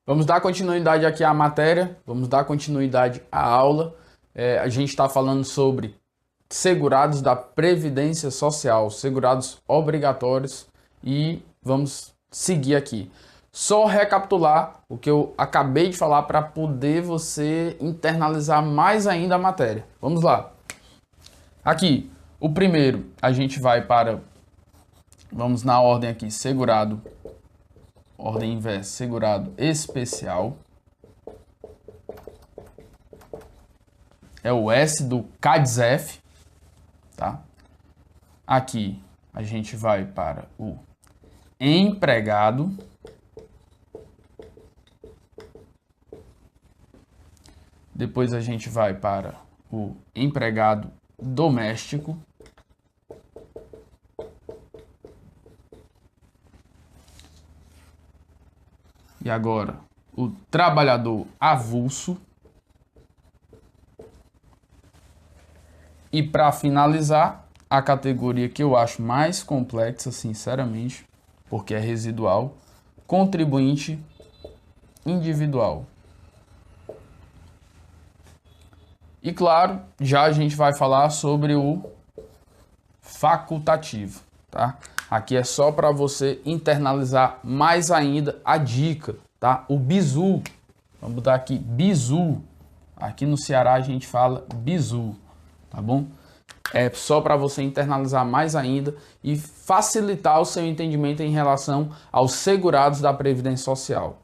Vamos dar continuidade aqui à matéria, vamos dar continuidade à aula. A gente está falando sobre segurados da Previdência Social, segurados obrigatórios, e vamos seguir aqui. Só recapitular o que eu acabei de falar para poder você internalizar mais ainda a matéria. Vamos lá. Aqui, o primeiro, a gente vai para, vamos na ordem aqui, segurado, ordem inversa, segurado especial. É o S do CADSEF, tá? Aqui a gente vai para o empregado. Depois a gente vai para o empregado doméstico. E agora, o trabalhador avulso. E para finalizar, a categoria que eu acho mais complexa, sinceramente, porque é residual, contribuinte individual. E claro, já a gente vai falar sobre o facultativo, tá? Aqui é só para você internalizar mais ainda a dica, tá? O bizu, vamos botar aqui bizu. Aqui no Ceará a gente fala bizu, tá bom? É só para você internalizar mais ainda e facilitar o seu entendimento em relação aos segurados da Previdência Social.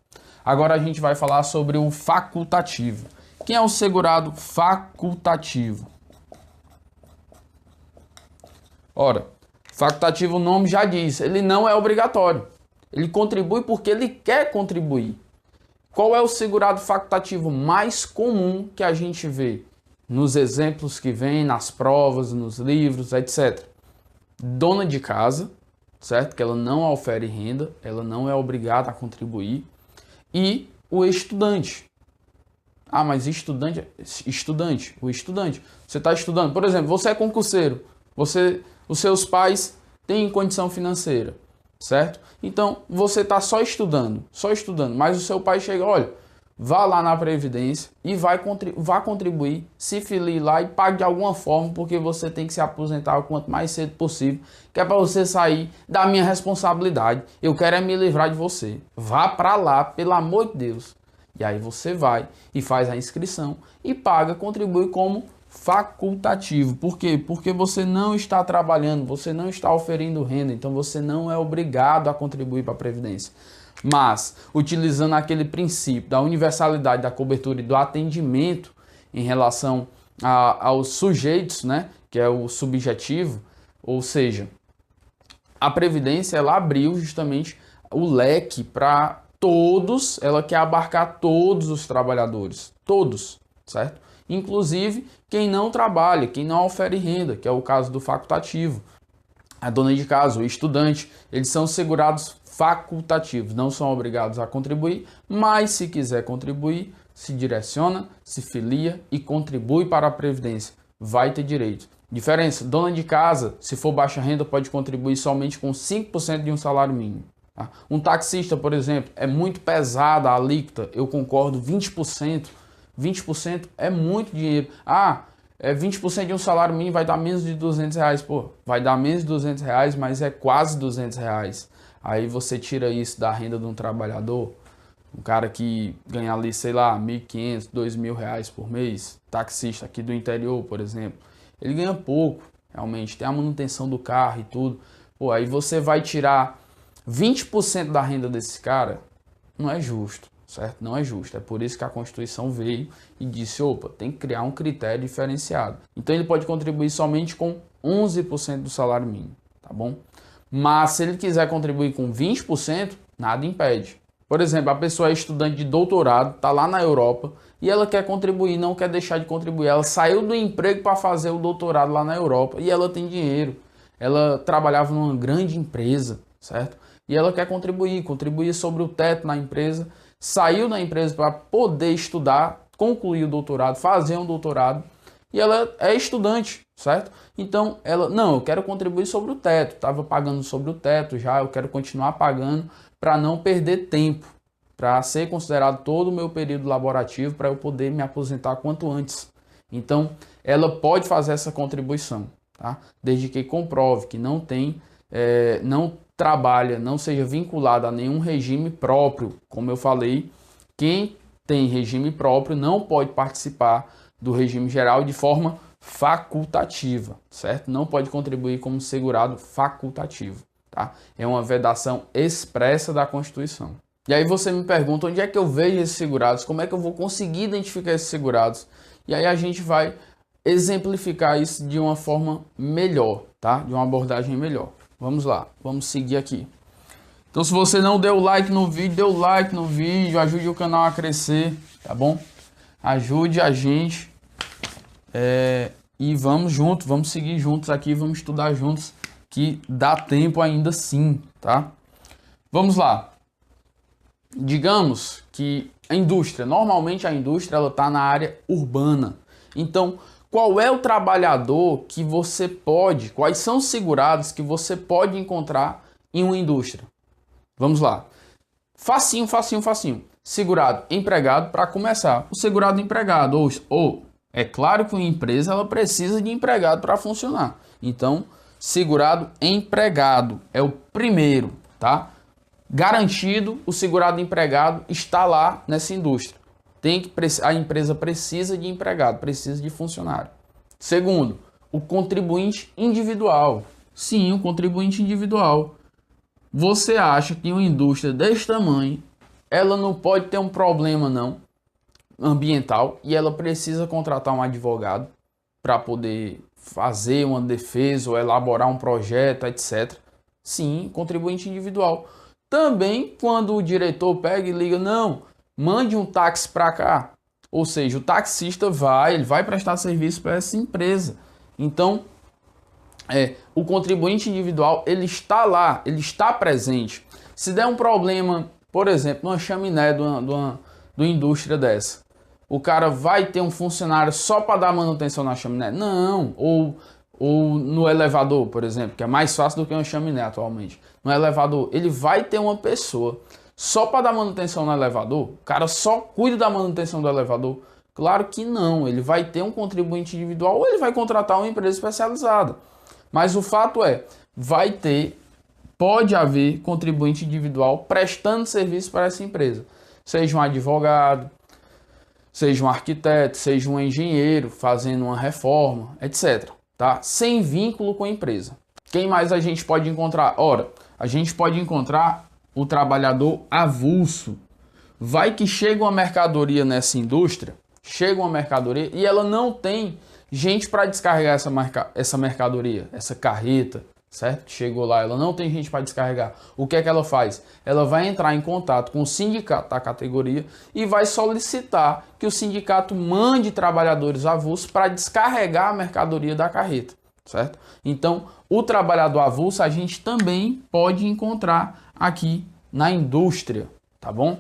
Agora a gente vai falar sobre o facultativo. Quem é o segurado facultativo? Ora, facultativo, o nome já diz, ele não é obrigatório. Ele contribui porque ele quer contribuir. Qual é o segurado facultativo mais comum que a gente vê nos exemplos que vem, nas provas, nos livros, etc? Dona de casa, certo? Que ela não ofere renda, ela não é obrigada a contribuir. E o estudante. Ah, mas estudante. Você está estudando. Por exemplo, você é concurseiro. Os seus pais têm condição financeira, certo? Então, você está só estudando. Mas o seu pai chega, olha, vá lá na Previdência e vá contribuir, se filie lá e pague de alguma forma, porque você tem que se aposentar o quanto mais cedo possível, que é para você sair da minha responsabilidade. Eu quero é me livrar de você. Vá para lá, pelo amor de Deus. E aí você vai e faz a inscrição e paga, contribui como facultativo. Por quê? Porque você não está trabalhando, você não está oferindo renda, então você não é obrigado a contribuir para a Previdência. Mas, utilizando aquele princípio da universalidade da cobertura e do atendimento em relação aos sujeitos, né, que é o subjetivo, ou seja, a Previdência ela abriu justamente o leque para todos, ela quer abarcar todos os trabalhadores, todos, certo? Inclusive quem não trabalha, quem não ofere renda, que é o caso do facultativo. A dona de casa, o estudante, eles são segurados facultativos, não são obrigados a contribuir, mas se quiser contribuir, se direciona, se filia e contribui para a Previdência, vai ter direito. Diferença, dona de casa, se for baixa renda, pode contribuir somente com 5% de um salário mínimo. Tá? Um taxista, por exemplo, é muito pesada a alíquota, eu concordo, 20%. 20% é muito dinheiro. Ah, 20% de um salário mínimo vai dar menos de R$200. Pô, vai dar menos de R$200, mas é quase R$200. Aí você tira isso da renda de um trabalhador, um cara que ganha ali, sei lá, R$1.500, R$2.000 por mês, taxista aqui do interior, por exemplo. Ele ganha pouco, realmente, tem a manutenção do carro e tudo. Pô, aí você vai tirar 20% da renda desse cara, não é justo, certo? Não é justo. É por isso que a Constituição veio e disse, opa, tem que criar um critério diferenciado. Então ele pode contribuir somente com 11% do salário mínimo, tá bom? Mas se ele quiser contribuir com 20%, nada impede. Por exemplo, a pessoa é estudante de doutorado, está lá na Europa e ela quer contribuir, não quer deixar de contribuir. Ela saiu do emprego para fazer o doutorado lá na Europa e ela tem dinheiro. Ela trabalhava numa grande empresa, certo? E ela quer contribuir sobre o teto na empresa, saiu da empresa para poder estudar, concluir o doutorado, fazer um doutorado, e ela é estudante, certo? Então, ela, não, eu quero contribuir sobre o teto, estava pagando sobre o teto já, eu quero continuar pagando para não perder tempo, para ser considerado todo o meu período laborativo para eu poder me aposentar quanto antes. Então, ela pode fazer essa contribuição, tá? Desde que comprove que não tem, não trabalha, não seja vinculado a nenhum regime próprio. Como eu falei, quem tem regime próprio não pode participar do regime geral de forma facultativa, certo? Não pode contribuir como segurado facultativo, tá? É uma vedação expressa da Constituição. E aí você me pergunta, onde é que eu vejo esses segurados? Como é que eu vou conseguir identificar esses segurados? E aí a gente vai exemplificar isso de uma forma melhor, tá? De uma abordagem melhor. Vamos lá, vamos seguir aqui. Então, se você não deu like no vídeo, dê o like no vídeo, ajude o canal a crescer, tá bom? Ajude a gente e vamos juntos, vamos seguir juntos aqui, vamos estudar juntos, que dá tempo ainda sim, tá? Vamos lá. Digamos que a indústria, normalmente a indústria ela está na área urbana. Então, qual é o trabalhador que você pode, quais são os segurados que você pode encontrar em uma indústria? Vamos lá. Facinho, facinho, facinho. Segurado empregado para começar. O segurado empregado, ou é claro que uma empresa ela precisa de empregado para funcionar. Então, segurado empregado é o primeiro, tá? Garantido, o segurado empregado está lá nessa indústria. A empresa precisa de empregado, precisa de funcionário. Segundo, o contribuinte individual. Sim, o contribuinte individual. Você acha que uma indústria desse tamanho, ela não pode ter um problema não ambiental e ela precisa contratar um advogado para poder fazer uma defesa ou elaborar um projeto, etc. Sim, contribuinte individual. Também quando o diretor pega e liga, não, mande um táxi para cá. Ou seja, o taxista ele vai prestar serviço para essa empresa. Então, o contribuinte individual, ele está lá, ele está presente. Se der um problema, por exemplo, numa chaminé de uma indústria dessa, o cara vai ter um funcionário só para dar manutenção na chaminé? Não. Ou no elevador, por exemplo, que é mais fácil do que uma chaminé atualmente. No elevador, ele vai ter uma pessoa só para dar manutenção no elevador? O cara só cuida da manutenção do elevador? Claro que não. Ele vai ter um contribuinte individual ou ele vai contratar uma empresa especializada. Mas o fato pode haver contribuinte individual prestando serviço para essa empresa. Seja um advogado, seja um arquiteto, seja um engenheiro fazendo uma reforma, etc. Tá? Sem vínculo com a empresa. Quem mais a gente pode encontrar? Ora, a gente pode encontrar o trabalhador avulso. Vai que chega uma mercadoria nessa indústria, e ela não tem gente para descarregar essa mercadoria, essa carreta, certo? Chegou lá, ela não tem gente para descarregar. O que é que ela faz? Ela vai entrar em contato com o sindicato da categoria e vai solicitar que o sindicato mande trabalhadores avulsos para descarregar a mercadoria da carreta, certo? Então, o trabalhador avulso a gente também pode encontrar aqui na indústria, tá bom?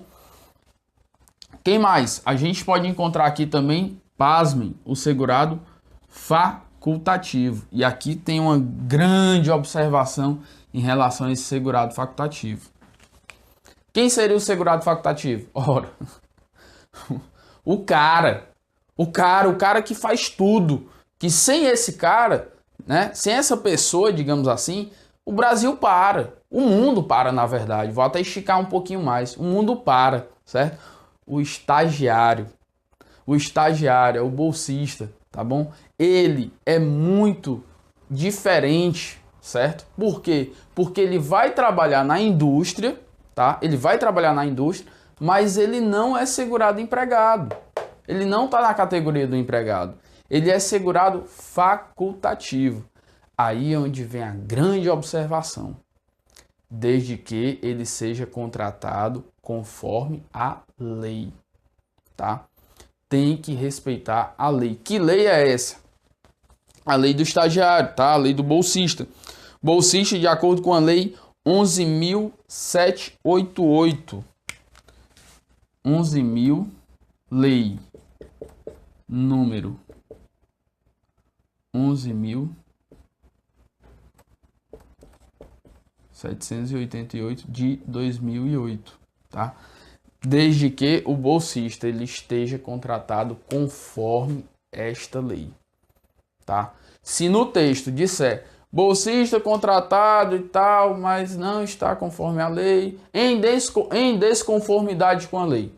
Quem mais? A gente pode encontrar aqui também, pasmem, o segurado facultativo. E aqui tem uma grande observação em relação a esse segurado facultativo. Quem seria o segurado facultativo? Ora, o cara que faz tudo. Que sem esse cara, né, sem essa pessoa, digamos assim, o Brasil para. O mundo para, na verdade. Vou até esticar um pouquinho mais. O mundo para, certo? O estagiário. O estagiário é o bolsista, tá bom? Ele é muito diferente, certo? Por quê? Porque ele vai trabalhar na indústria, tá? Ele vai trabalhar na indústria, mas ele não é segurado empregado. Ele não está na categoria do empregado. Ele é segurado facultativo. Aí é onde vem a grande observação. Desde que ele seja contratado conforme a lei, tá? Tem que respeitar a lei. Que lei é essa? A lei do estagiário, tá? A lei do bolsista. Bolsista de acordo com a lei 11.788. 11.000, lei número 11.788 de 2008, tá? desde que o bolsista ele esteja contratado conforme esta lei, tá? Se no texto disser bolsista contratado e tal, mas não está conforme a lei, em desconformidade com a lei,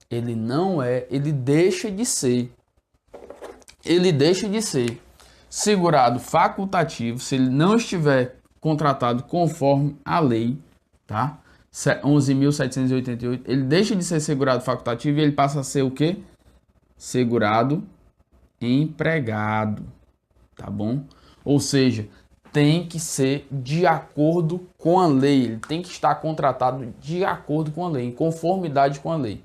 ele não é, ele deixa de ser segurado facultativo se ele não estiver contratado conforme a lei, tá? 11.788, ele deixa de ser segurado facultativo e ele passa a ser o quê? Segurado empregado, tá bom? Ou seja, tem que ser de acordo com a lei, ele tem que estar contratado de acordo com a lei, em conformidade com a lei.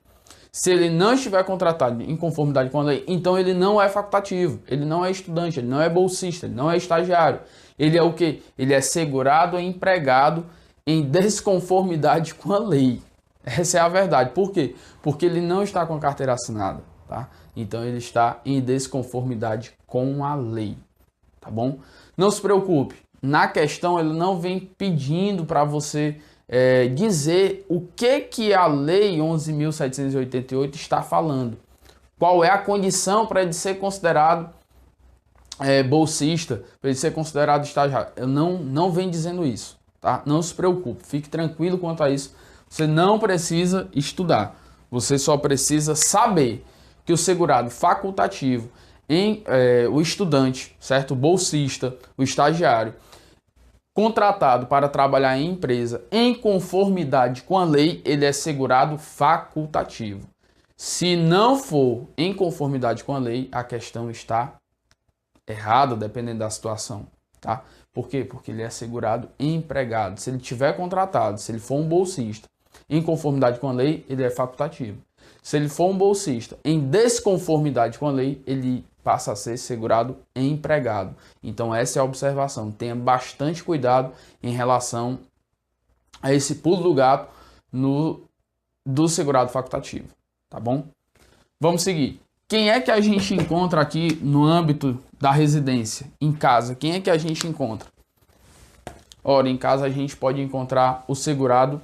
Se ele não estiver contratado em conformidade com a lei, então ele não é facultativo, ele não é estudante, ele não é bolsista, ele não é estagiário. Ele é o quê? Ele é segurado empregado em desconformidade com a lei. Essa é a verdade. Por quê? Porque ele não está com a carteira assinada, tá? Então ele está em desconformidade com a lei, tá bom? Não se preocupe, na questão ele não vem pedindo para você dizer o que a lei 11.788 está falando. Qual é a condição para ele ser considerado bolsista, para ele ser considerado estagiário. Eu não vem dizendo isso, tá? Não se preocupe, fique tranquilo quanto a isso. Você não precisa estudar, você só precisa saber que o segurado facultativo, o estudante, certo? O bolsista, o estagiário, contratado para trabalhar em empresa em conformidade com a lei, ele é segurado facultativo. Se não for em conformidade com a lei, a questão está errada, dependendo da situação, tá? Por quê? Porque ele é segurado empregado. Se ele tiver contratado, se ele for um bolsista em conformidade com a lei, ele é facultativo. Se ele for um bolsista em desconformidade com a lei, ele passa a ser segurado empregado. Então essa é a observação. Tenha bastante cuidado em relação a esse pulo do gato do segurado facultativo, tá bom? Vamos seguir. Quem é que a gente encontra aqui no âmbito da residência? Em casa, quem é que a gente encontra? Ora, em casa a gente pode encontrar o segurado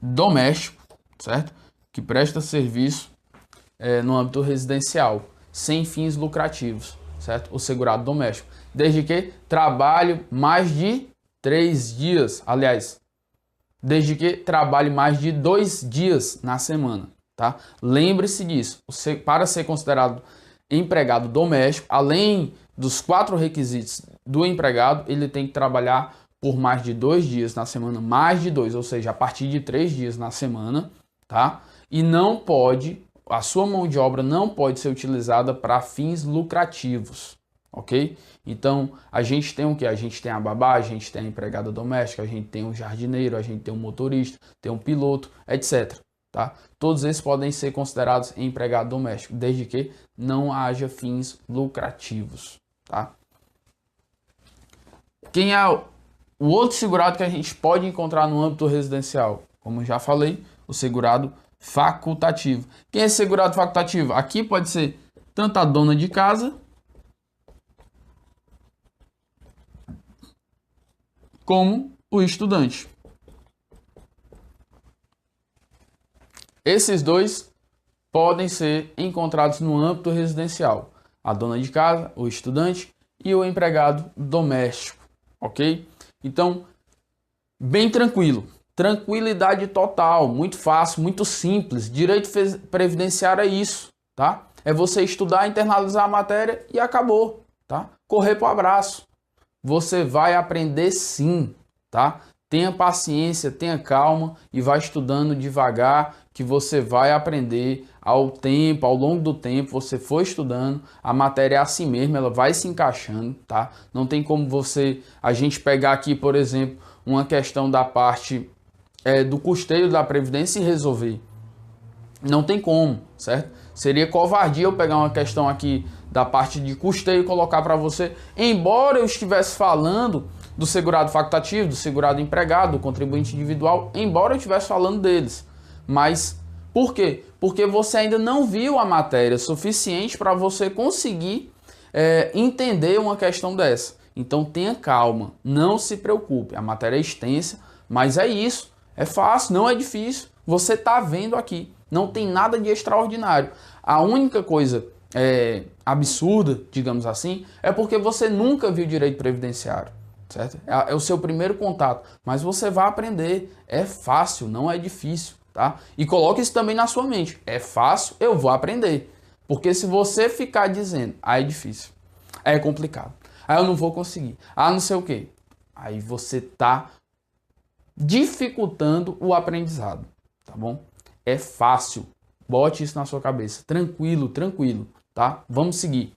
doméstico, certo? Que presta serviço no âmbito residencial, sem fins lucrativos, certo? O segurado doméstico. Desde que trabalhe mais de 3 dias, aliás, desde que trabalhe mais de 2 dias na semana, tá? Lembre-se disso. Para ser considerado empregado doméstico, além dos 4 requisitos do empregado, ele tem que trabalhar por mais de 2 dias na semana, mais de 2, ou seja, a partir de 3 dias na semana, tá? E não pode, a sua mão de obra não pode ser utilizada para fins lucrativos, ok? Então, a gente tem o que? A gente tem a babá, a gente tem a empregada doméstica, a gente tem um jardineiro, a gente tem um motorista, tem um piloto, etc. Tá? Todos esses podem ser considerados empregado doméstico, desde que não haja fins lucrativos, tá? Quem é o outro segurado que a gente pode encontrar no âmbito residencial? Como já falei, o segurado facultativo. Quem é esse segurado facultativo? Aqui pode ser tanto a dona de casa como o estudante. Esses dois podem ser encontrados no âmbito residencial. A dona de casa, o estudante e o empregado doméstico, ok? Então, bem tranquilo. Tranquilidade total, muito fácil, muito simples. Direito previdenciário é isso, tá? É você estudar, internalizar a matéria e acabou, tá? Correr pro abraço. Você vai aprender sim, tá? Tenha paciência, tenha calma e vai estudando devagar que você vai aprender ao longo do tempo, você for estudando, a matéria é assim mesmo, ela vai se encaixando, tá? Não tem como a gente pegar aqui, por exemplo, uma questão da parte do custeio da Previdência e resolver. Não tem como, certo? Seria covardia eu pegar uma questão aqui da parte de custeio e colocar para você, embora eu estivesse falando do segurado facultativo, do segurado empregado, do contribuinte individual, embora eu estivesse falando deles. Mas por quê? Porque você ainda não viu a matéria suficiente para você conseguir entender uma questão dessa. Então tenha calma, não se preocupe. A matéria é extensa, mas é isso. É fácil, não é difícil. você está vendo aqui. Não tem nada de extraordinário. A única coisa absurda, digamos assim, é porque você nunca viu direito previdenciário, certo? É o seu primeiro contato, mas você vai aprender. É fácil, não é difícil, tá? E coloque isso também na sua mente. É fácil, eu vou aprender. Porque se você ficar dizendo, é difícil, é complicado, eu não vou conseguir, não sei o quê, aí você está dificultando o aprendizado, tá bom? É fácil, bote isso na sua cabeça, tranquilo, tranquilo, tá? Vamos seguir.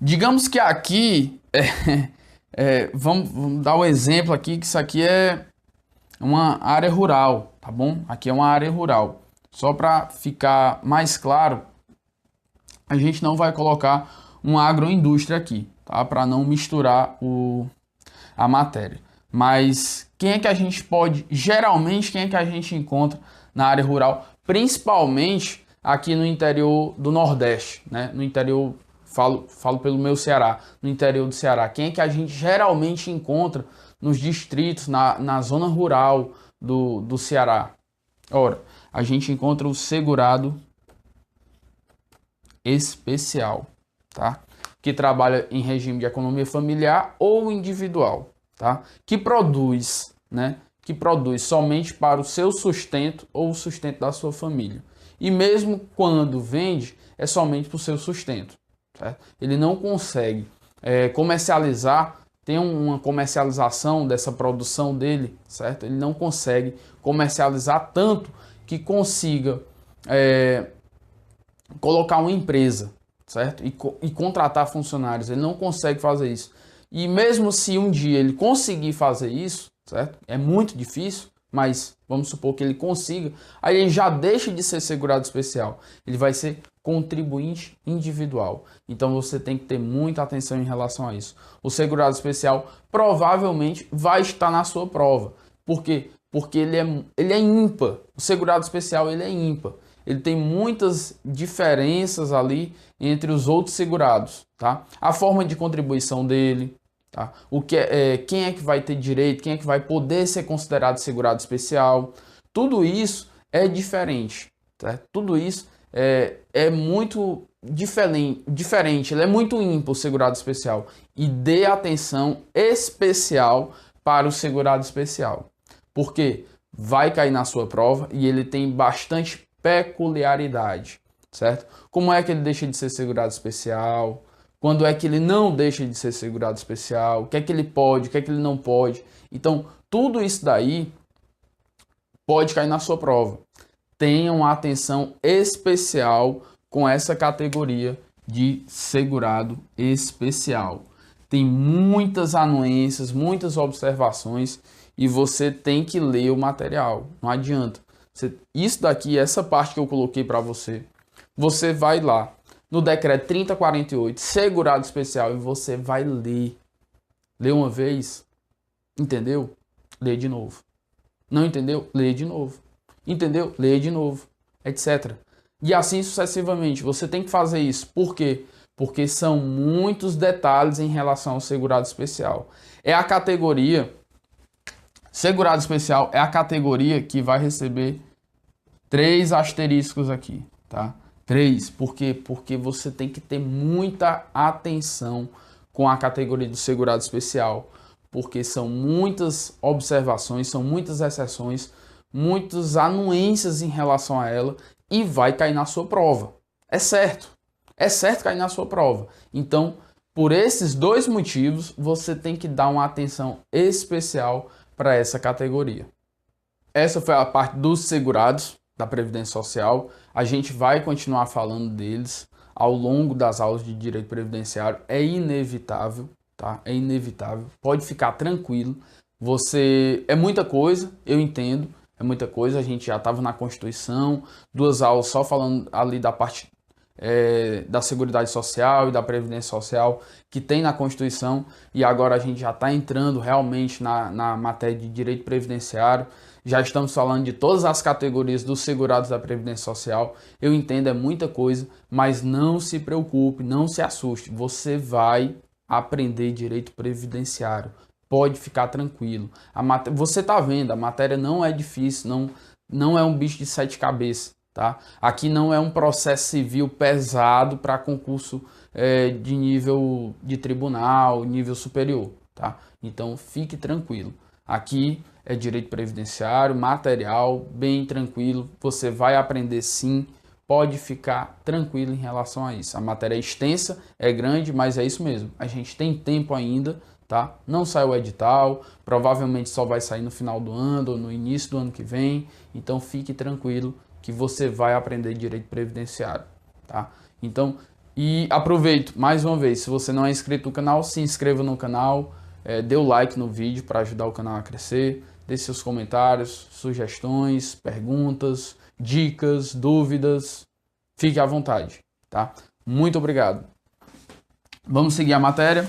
Digamos que aqui, vamos dar um exemplo aqui, que isso aqui é uma área rural, tá bom? Aqui é uma área rural. Só para ficar mais claro, a gente não vai colocar uma agroindústria aqui, tá? Para não misturar a matéria. Mas quem é que a gente pode, geralmente, quem é que a gente encontra na área rural, principalmente aqui no interior do Nordeste, né? No interior, falo pelo meu Ceará, no interior do Ceará. Quem é que a gente geralmente encontra nos distritos, na zona rural do Ceará? Ora, a gente encontra o segurado especial, tá? Que trabalha em regime de economia familiar ou individual, tá? Que produz, né? Que produz somente para o seu sustento ou o sustento da sua família. E mesmo quando vende, é somente para o seu sustento, certo? Ele não consegue comercializar, tem uma comercialização dessa produção dele, certo? Ele não consegue comercializar tanto que consiga colocar uma empresa, certo? E contratar funcionários. Ele não consegue fazer isso. E mesmo se um dia ele conseguir fazer isso, certo? É muito difícil, mas vamos supor que ele consiga, aí ele já deixa de ser segurado especial. Ele vai ser contribuinte individual. Então você tem que ter muita atenção em relação a isso. O segurado especial provavelmente vai estar na sua prova. Por quê? Porque ele é ímpar. O segurado especial ele é ímpar. Ele tem muitas diferenças ali entre os outros segurados, tá? A forma de contribuição dele, tá? Quem é que vai ter direito, quem é que vai poder ser considerado segurado especial. Tudo isso é diferente, tá? Tudo isso é muito diferente, ele é muito ímpar, o segurado especial. E dê atenção especial para o segurado especial. Porque vai cair na sua prova e ele tem bastante peculiaridade, certo? Como é que ele deixa de ser segurado especial? Quando é que ele não deixa de ser segurado especial? O que é que ele pode? O que é que ele não pode? Então, tudo isso daí pode cair na sua prova. Tenham atenção especial com essa categoria de segurado especial. Tem muitas anuências, muitas observações e você tem que ler o material. Não adianta. Isso daqui, essa parte que eu coloquei para você, você vai lá no decreto 3048, segurado especial, e você vai ler. Lê uma vez, entendeu? Lê de novo. Não entendeu? Lê de novo. Entendeu? Lê de novo, etc. E assim sucessivamente. Você tem que fazer isso. Por quê? Porque são muitos detalhes em relação ao segurado especial. É a categoria... Segurado especial é a categoria que vai receber 3 asteriscos aqui, tá? 3, por quê? Porque você tem que ter muita atenção com a categoria do segurado especial, porque são muitas observações, são muitas exceções, muitas anuências em relação a ela e vai cair na sua prova. É certo cair na sua prova. Então, por esses 2 motivos, você tem que dar uma atenção especial para essa categoria. Essa foi a parte dos segurados da Previdência Social. A gente vai continuar falando deles ao longo das aulas de direito previdenciário. É inevitável, tá? É inevitável. Pode ficar tranquilo. É muita coisa, eu entendo. É muita coisa. A gente já estava na Constituição, 2 aulas só falando ali da parte da Seguridade Social e da Previdência Social que tem na Constituição, e agora a gente já está entrando realmente na matéria de direito previdenciário. Já estamos falando de todas as categorias dos segurados da Previdência Social. Eu entendo, é muita coisa, mas não se preocupe, não se assuste. Você vai aprender direito previdenciário. pode ficar tranquilo. Você tá vendo, a matéria não é difícil, não é um bicho de sete cabeças, tá? Aqui não é um processo civil pesado para concurso de nível de tribunal, nível superior, tá? Então fique tranquilo. Aqui é direito previdenciário, material, bem tranquilo. Você vai aprender sim. Pode ficar tranquilo em relação a isso. A matéria é extensa, é grande, mas é isso mesmo. A gente tem tempo ainda, tá? Não saiu o edital, provavelmente só vai sair no final do ano ou no início do ano que vem. Então fique tranquilo que você vai aprender direito previdenciário, tá? Então, e aproveito mais uma vez, se você não é inscrito no canal, se inscreva no canal, dê o like no vídeo para ajudar o canal a crescer, deixe seus comentários, sugestões, perguntas, dicas, dúvidas, fique à vontade, tá? Muito obrigado. Vamos seguir a matéria,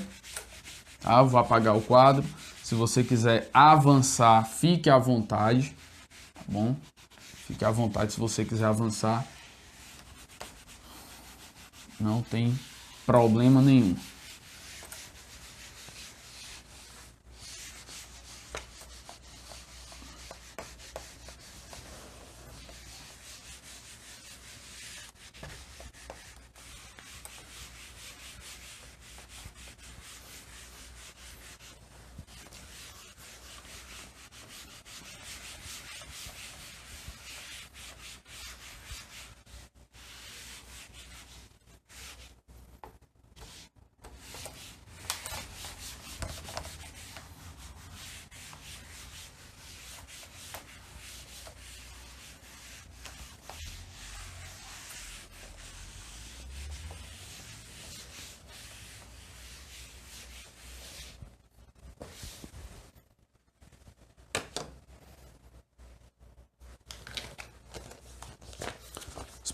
tá? Vou apagar o quadro. Se você quiser avançar, fique à vontade, tá bom? Fique à vontade se você quiser avançar. Não tem problema nenhum.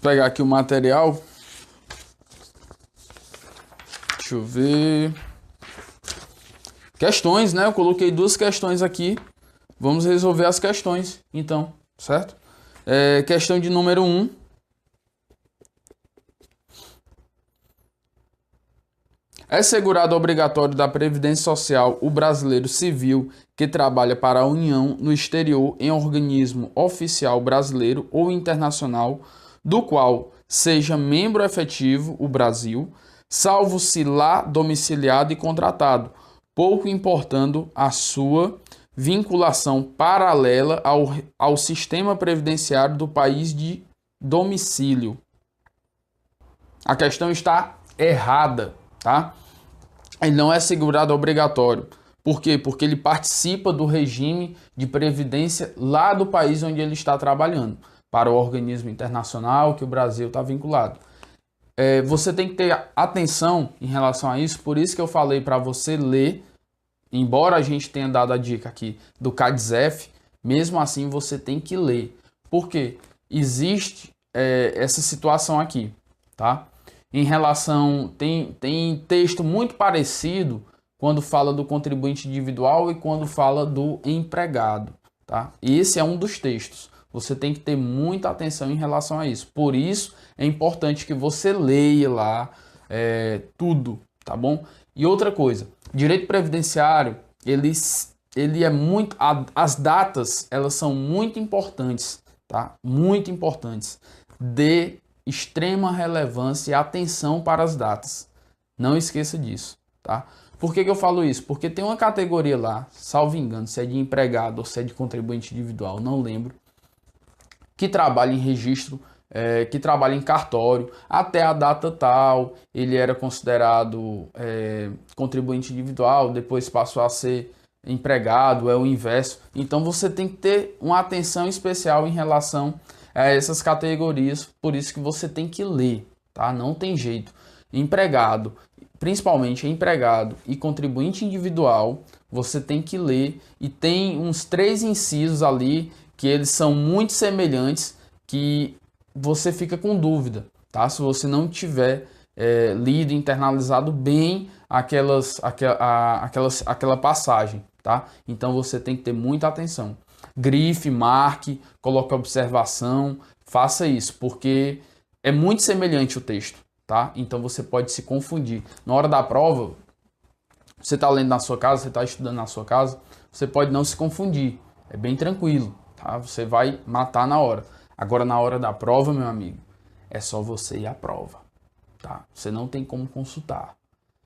Vou pegar aqui o material. Deixa eu ver. Questões, né? Eu coloquei duas questões aqui. Vamos resolver as questões, então, certo? Questão de número 1. É segurado obrigatório da Previdência Social o brasileiro civil que trabalha para a União no exterior em organismo oficial brasileiro ou internacional, do qual seja membro efetivo o Brasil, salvo se lá domiciliado e contratado, pouco importando a sua vinculação paralela ao sistema previdenciário do país de domicílio. A questão está errada, tá? Ele não é segurado obrigatório. Por quê? Porque ele participa do regime de previdência lá do país onde ele está trabalhando, para o organismo internacional que o Brasil está vinculado. Você tem que ter atenção em relação a isso, por isso que eu falei para você ler, embora a gente tenha dado a dica aqui do CADSEF, mesmo assim você tem que ler. Por quê? Existe essa situação aqui, tá? Em relação, tem texto muito parecido quando fala do contribuinte individual e quando fala do empregado, tá? Esse é um dos textos. Você tem que ter muita atenção em relação a isso. Por isso é importante que você leia lá tudo, tá bom? E outra coisa, direito previdenciário, ele é muito, as datas, elas são muito importantes, tá? Muito importantes. Dê extrema relevância e atenção para as datas. Não esqueça disso, tá? Por que eu falo isso? Porque tem uma categoria lá, salvo engano, se é de empregado ou se é de contribuinte individual, não lembro, que trabalha em registro, que trabalha em cartório, até a data tal, ele era considerado contribuinte individual, depois passou a ser empregado, é o inverso. Então você tem que ter uma atenção especial em relação a essas categorias, por isso que você tem que ler, tá? Não tem jeito. Empregado, principalmente empregado e contribuinte individual, você tem que ler, e tem uns 3 incisos ali que eles são muito semelhantes, que você fica com dúvida, tá? Se você não tiver lido e internalizado bem aquela passagem, tá? Então você tem que ter muita atenção. Grife, marque, coloque observação, faça isso, porque é muito semelhante o texto, tá? Então você pode se confundir. Na hora da prova, Você está lendo na sua casa, você está estudando na sua casa, você pode não se confundir. É bem tranquilo, tá? Você vai matar na hora. Agora, na hora da prova, meu amigo, é só você ir à prova, tá? Você não tem como consultar.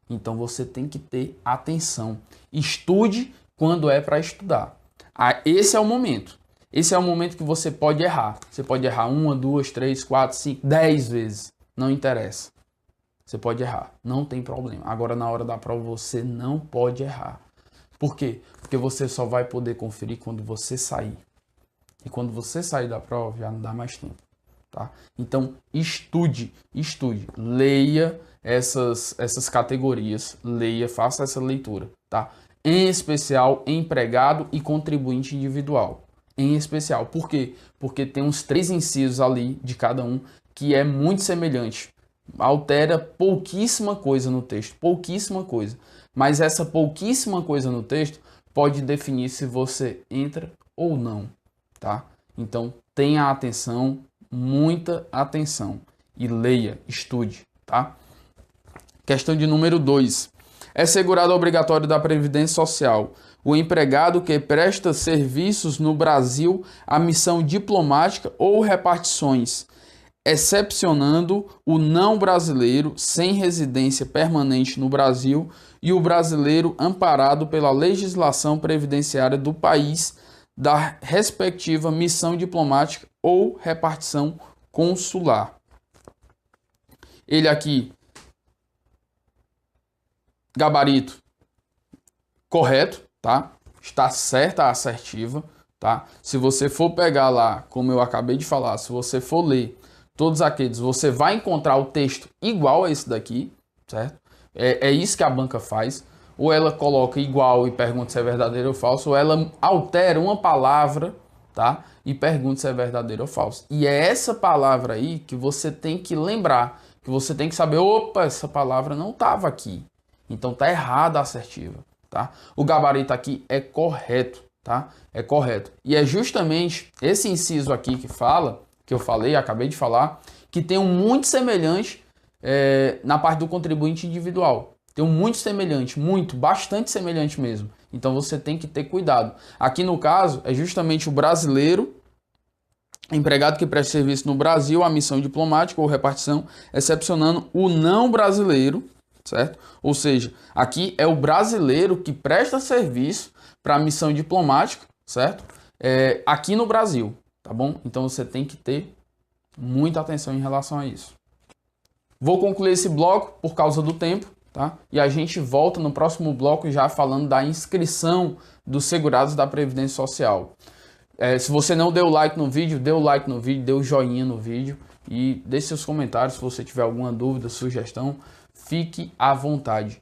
Então, você tem que ter atenção. Estude quando é para estudar. Esse é o momento. Esse é o momento que você pode errar. Você pode errar 1, 2, 3, 4, 5, 10 vezes. Não interessa. Você pode errar, não tem problema. Agora, na hora da prova, você não pode errar. Por quê? Porque você só vai poder conferir quando você sair. E quando você sair da prova, já não dá mais tempo, tá? Então, estude. Leia essas categorias. Leia, faça essa leitura, tá? Em especial, empregado e contribuinte individual. Em especial. Por quê? Porque tem uns 3 incisos ali de cada um que é muito semelhante. Altera pouquíssima coisa no texto, pouquíssima coisa. Mas essa pouquíssima coisa no texto pode definir se você entra ou não, tá? Então, tenha atenção, muita atenção e leia, estude, tá? Questão de número 2. É segurado obrigatório da Previdência Social o empregado que presta serviços no Brasil a missão diplomática ou repartições, excepcionando o não brasileiro sem residência permanente no Brasil e o brasileiro amparado pela legislação previdenciária do país da respectiva missão diplomática ou repartição consular. Ele aqui, gabarito correto, tá? Está certa a assertiva, tá? Se você for pegar lá, como eu acabei de falar, se você for ler todos aqueles, você vai encontrar o texto igual a esse daqui, certo? É isso que a banca faz. Ou ela coloca igual e pergunta se é verdadeiro ou falso, ou ela altera uma palavra, tá? E pergunta se é verdadeiro ou falso. E é essa palavra aí que você tem que lembrar, que você tem que saber, opa, essa palavra não estava aqui. Então tá errada a assertiva, tá? O gabarito aqui é correto, tá? É correto. E é justamente esse inciso aqui que fala, que eu falei, acabei de falar, que tem um muito semelhante na parte do contribuinte individual. Tem um muito semelhante, bastante semelhante mesmo. Então você tem que ter cuidado. Aqui no caso, é justamente o brasileiro, empregado que presta serviço no Brasil, a missão diplomática ou repartição, excepcionando o não brasileiro, certo? Ou seja, aqui é o brasileiro que presta serviço para a missão diplomática, certo? Aqui no Brasil, tá bom? Então você tem que ter muita atenção em relação a isso. Vou concluir esse bloco por causa do tempo, tá? E a gente volta no próximo bloco já falando da inscrição dos segurados da Previdência Social. Se você não deu like no vídeo, dê o like no vídeo, dê o joinha no vídeo e deixe seus comentários se você tiver alguma dúvida, sugestão, fique à vontade.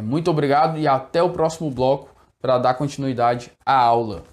Muito obrigado e até o próximo bloco para dar continuidade à aula.